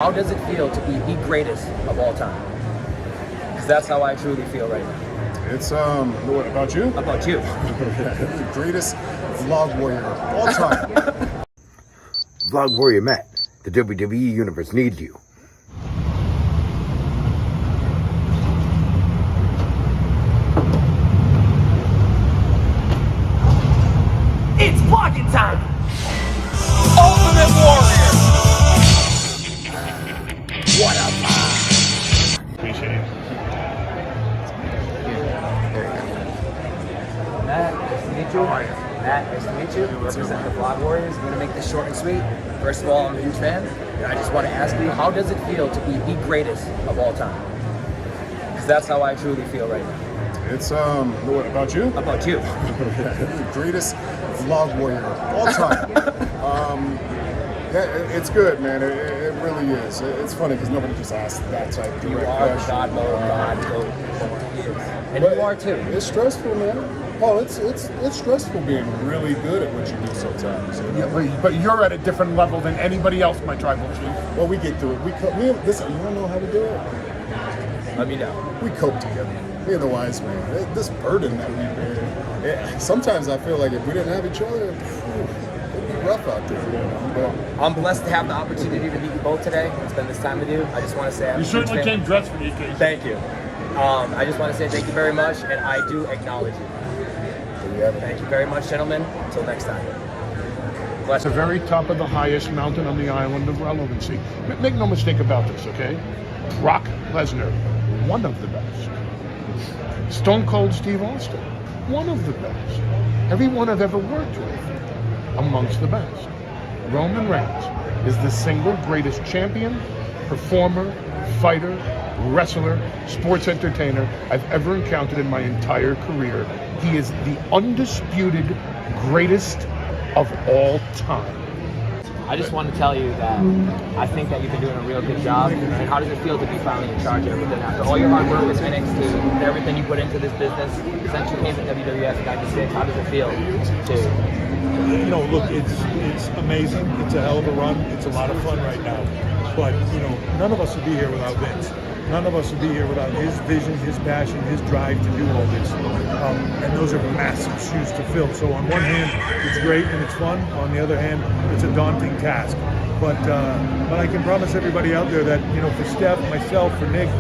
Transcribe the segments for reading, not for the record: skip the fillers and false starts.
How does it feel to be the greatest of all time? Because that's how I truly feel right now. It's what about you? How about you? The greatest vlog warrior of all time. Vlog Warrior Matt, the WWE Universe needs you. It's vlogging time! Ultimate Warrior! What up? Appreciate it. Matt, nice to meet you. Matt, nice to meet you. Represent the Vlog Warriors. I'm going to make this short and sweet. First of all, I'm a huge fan. And I just want to ask you, how does it feel to be the greatest of all time? Because that's how I truly feel right now. It's what about you? How about you? The greatest vlog warrior of all time. It's good, man. It really is. It's funny because nobody just asks that type of You direct are the question. God mode, God goat. And But you are too. It's stressful, man. Paul, it's stressful being really good at what you do sometimes. Yeah, but you're at a different level than anybody else, my tribal chief. Well, we get through it. Listen, you don't know how to do it? Let me know. We cope together. Me and the wise man. This burden that we bear. Sometimes I feel like if we didn't have each other, it'd be rough out there. You know? But I'm blessed to have the opportunity to meet you both today and spend this time with you. I just want to say I'm You a huge certainly fan. came dressed for the occasion. Thank you. I just want to say thank you very much, and I do acknowledge you. Thank you very much, gentlemen. Until next time. Bless It's the very top of the highest mountain on the island of relevancy. Make no mistake about this, okay? Brock Lesnar, one of the best. Stone Cold Steve Austin, one of the best. Everyone I've ever worked with, amongst the best. Roman Reigns is the single greatest champion, performer, fighter, wrestler, sports entertainer I've ever encountered in my entire career. He is the undisputed greatest of all time. I just want to tell you that I think that you've been doing a real good job. And how does it feel to be finally in charge of everything after all your hard work with NXT and everything you put into this business since you came to WWF in '96? How does it feel to? You know, look, it's amazing. It's a hell of a run. It's a lot of fun right now. But, you know, none of us would be here without Vince. None of us would be here without his vision, his passion, his drive to do all this. And those are massive shoes to fill. So on one hand, it's great and it's fun. On the other hand, it's a daunting task. But I can promise everybody out there that, you know, for Steph, myself, for Nick,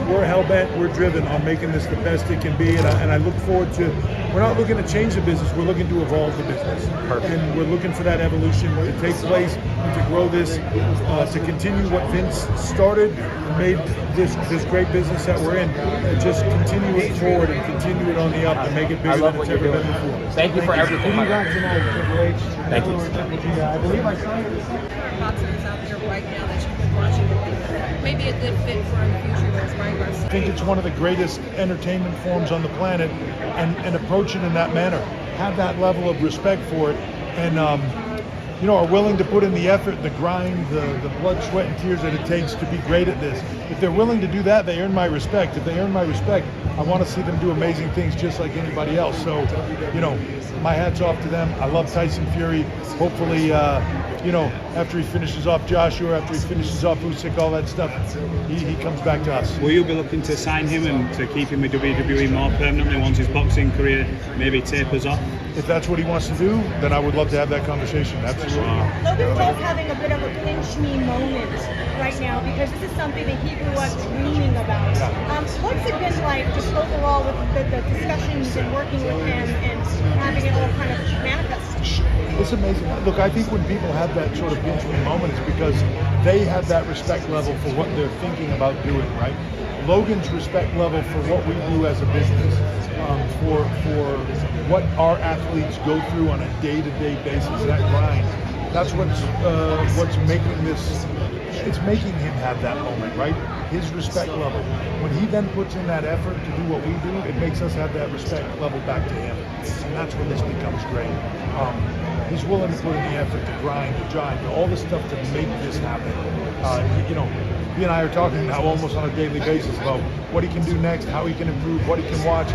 we're hell-bent, we're driven on making this the best it can be, and I look forward to, we're not looking to change the business, we're looking to evolve the business. And we're looking for that evolution to take place and to grow this, to continue what Vince started and made this great business that we're in, and just continue it forward and continue it on the up and make it I bigger love than what it's you're ever doing. been before. Thank you for everything. my friend. Thank you. I believe I signed it. Current boxers out there right now that you've been watching, maybe a good fit for in the future as Ryan Garcia? I think it's one of the greatest entertainment forms on the planet, and approach it in that manner. Have that level of respect for it, and you know, are willing to put in the effort, the grind, the blood, sweat, and tears that it takes to be great at this. If they're willing to do that, they earn my respect. If they earn my respect, I want to see them do amazing things just like anybody else. So, you know, my hat's off to them. I love Tyson Fury. Hopefully, you know, after he finishes off Joshua, after he finishes off Usyk, all that stuff, he comes back to us. Will you be looking to sign him and to keep him with WWE more permanently once his boxing career maybe tapers off? If that's what he wants to do, then I would love to have that conversation. Absolutely. Logan Paul's having a bit of a pinch me moment right now because this is something that he grew up dreaming about. What's it been like just overall with the discussions and working with him and having it all kind of manifest? It's amazing. Look, I think when people have that sort of pinch me moment, it's because they have that respect level for what they're thinking about doing, right? Logan's respect level for what we do as a business, for what our athletes go through on a day-to-day basis, that grind. That's what's making this it's making him have that moment, right? His respect level. When he then puts in that effort to do what we do, it makes us have that respect level back to him, and that's when this becomes great. He's willing to put in the effort to grind, to jive, to all the stuff to make this happen. You know, he and I are talking now almost on a daily basis about what he can do next, how he can improve, what he can watch,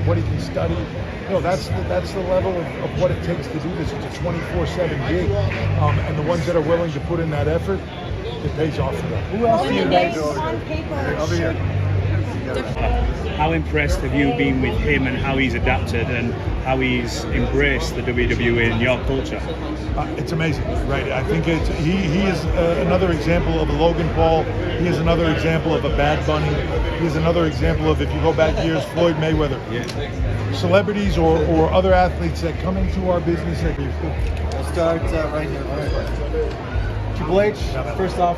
what he can study. You know, that's the level of what it takes to do this. It's a 24/7 gig, and the ones that are willing to put in that effort, it pays off for them. Who else do you guys on paper should? How impressed have you been with him and how he's adapted and how he's embraced the WWE in your culture? It's amazing, right? I think he is another example of a Logan Paul. He is another example of a Bad Bunny. He is another example of, if you go back years, Floyd Mayweather. Celebrities or other athletes that come into our business. We'll start right here. All right. Triple H, first off,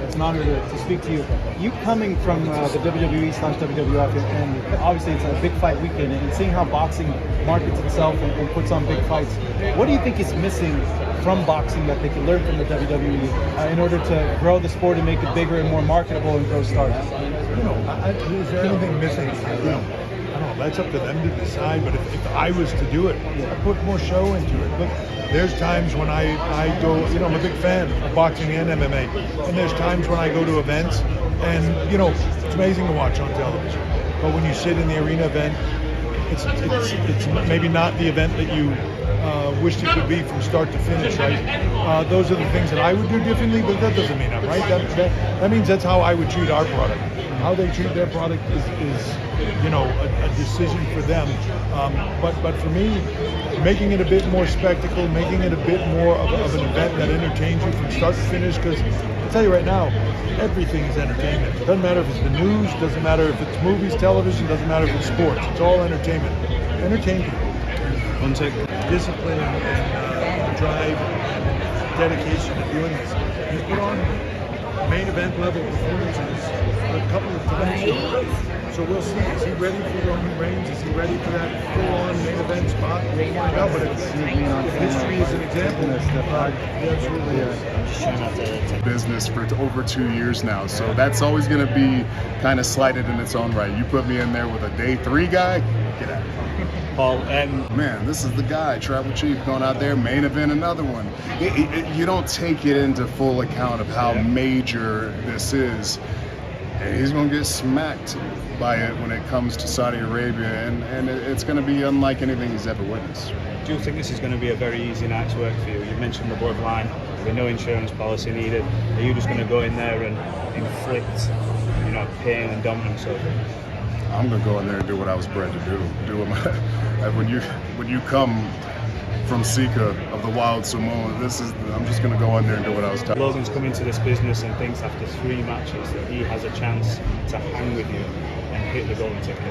it's an honor to speak to you. You coming from the WWE/WWF, and obviously it's a big fight weekend, and seeing how boxing markets itself and puts on big fights, what do you think is missing from boxing that they can learn from the WWE in order to grow the sport and make it bigger and more marketable and grow stars? You know, is there anything missing? You know, I don't know. That's up to them to decide. But if I was to do it, I'd put more show into it. Look, there's times when I go, you know, I'm a big fan of boxing and MMA, and there's times when I go to events, and you know, it's amazing to watch on television. But when you sit in the arena event, it's maybe not the event that you wished it could be from start to finish, right? Those are the things that I would do differently, but that doesn't mean I'm right. That means that's how I would treat our product. How they treat their product is you know, a decision for them. But for me, making it a bit more spectacle, making it a bit more of an event that entertains you from start to finish, because I'll tell you right now, everything is entertainment. It doesn't matter if it's the news, doesn't matter if it's movies, television, doesn't matter if it's sports. It's all entertainment. Entertain people. One sec. Discipline and drive and dedication to doing this. He's put on main event level performances a couple of times. So we'll see. Is he ready for Roman Reigns? Is he ready for that full-on main event spot? No, but if history is an example, he absolutely is. Business for over 2 years now, so that's always going to be kind of slighted in its own right. You put me in there with a day 3 guy, get out. Paul, Man, this is the guy, Tribal Chief, going out there, main event, another one. You don't take it into full account of how major this is. And he's going to get smacked by it when it comes to Saudi Arabia, and it's going to be unlike anything he's ever witnessed. do you think this is going to be a very easy night's work for you? You mentioned the bloodline, with no insurance policy needed. Are you just going to go in there and inflict, pain and dominance over it? I'm gonna go in there and do what I was bred to do. When you come from Sika of the Wild Samoan, I'm just gonna go in there and do what I was taught. Logan's come into this business and thinks after 3 matches that he has a chance to hang with you and hit the golden ticket.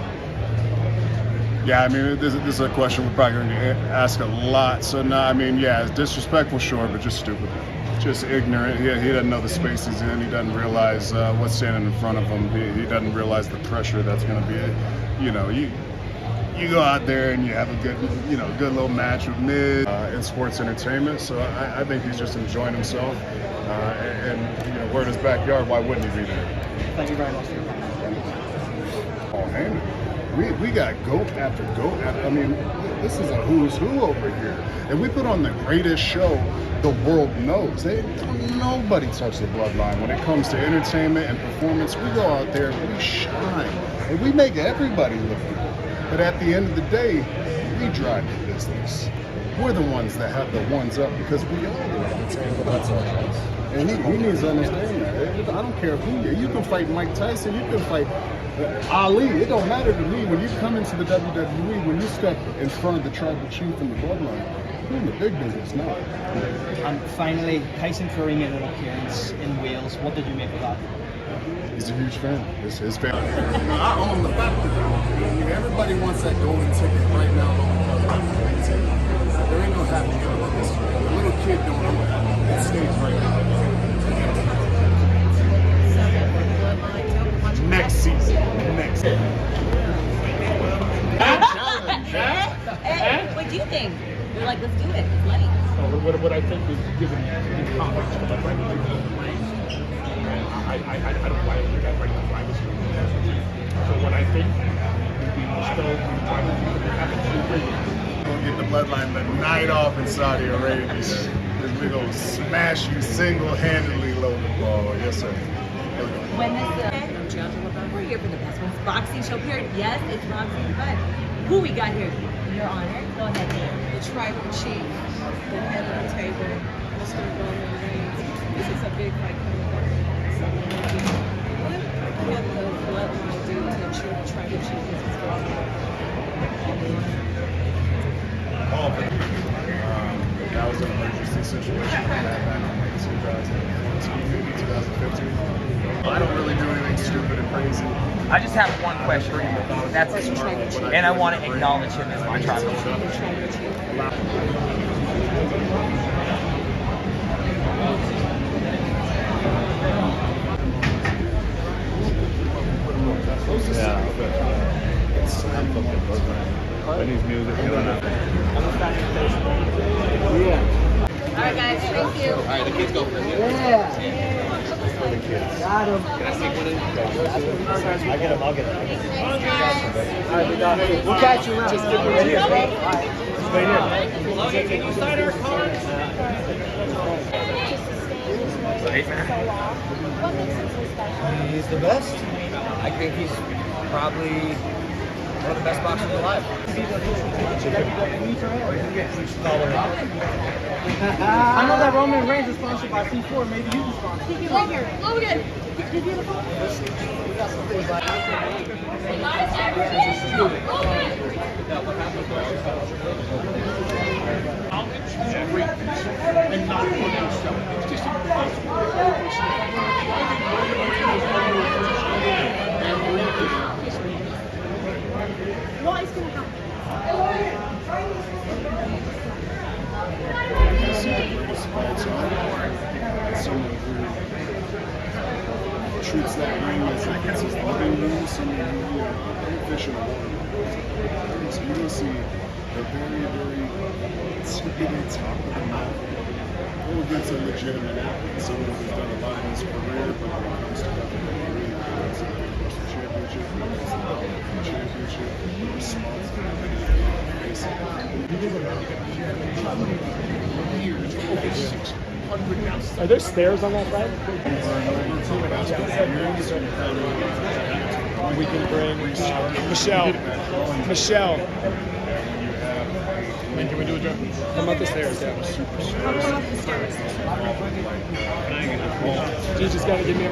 Yeah, I mean, this is a question we're probably going to ask a lot. So, no, it's disrespectful, sure, but just stupid. Just ignorant. He doesn't know the space he's in. He doesn't realize what's standing in front of him. He doesn't realize the pressure that's going to be. You go out there and you have a good, good little match with Miz in sports entertainment. So I think he's just enjoying himself. And we're in his backyard. Why wouldn't he be there? Thank you very much. Oh, man. We got goat after goat. This is a who's who over here. And we put on the greatest show the world knows. Nobody touched the bloodline. When it comes to entertainment and performance, we go out there and we shine. And we make everybody look good. But at the end of the day, we drive the business. We're the ones that have the ones up because we are the ones. And he needs to understand that. I don't care who you can fight Mike Tyson, you can fight Ali. It don't matter to me. When you come into the WWE, when you step in front of the tribal chief and the bloodline, you're in the big business now. And finally, Tyson Fury made an appearance in Wales. What did you make of that? He's a huge fan. It's his family. I own the factory. Everybody wants that golden ticket right now. There ain't no happy about this. The little kid don't own it. It stays right now. Next season. What do you think? You're like, let's do it. It's money. What I think is giving you confidence for that right now. I don't think that right now privacy. So what I think we still try to keep it happen. We'll get the bloodline the night off in Saudi Arabia. We're gonna smash you single-handedly, Logan Paul. Yes, sir. Here we go. When this we're here for the best ones. Boxing show period. Yes, it's boxing, but who we got here? Your Honor. Go ahead, Nick. The tribal chief, the head of the table, Mr. Roman Reigns. This is a big fight coming up. So, what can the bloodline do to ensure the tribal chief is his That was an emergency situation that happened in 2014, maybe 2015. I don't really do anything stupid and crazy. I just have one question for you. That's and I want to acknowledge him as my tribal chief. When his music going up. All right, guys. Thank you. All right, the kids go first. Got him. Can I sneak one in? I get him. I'll get him. All right, we got it. We'll catch you around. Just give right here. Right here. He's the best. I think he's probably one of the best boxers alive. I know that Roman Reigns is sponsored by C4. Maybe you can sponsor. Logan! And not put yourself. It's just What is going to happen? Someone who treats that ring as if it's his living room, someone who, fish in the water. So you're going to see a very, very tippity top of the mountain. Go against a legitimate athlete, someone who's done a lot in his career, but when it comes to WWE, it's a championship, responsibility, Are there stairs on that side? We can bring Michelle. And can we do a jump? Come up the stairs, yeah. You just gotta give me a...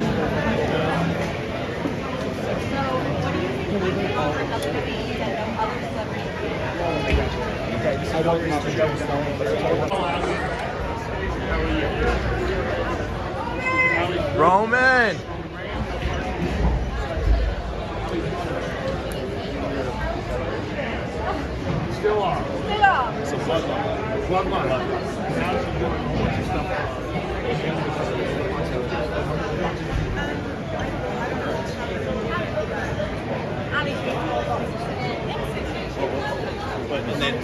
Roman! Still are. It's a bloodline. Bloodline. Now she's doing a bunch of stuff. And then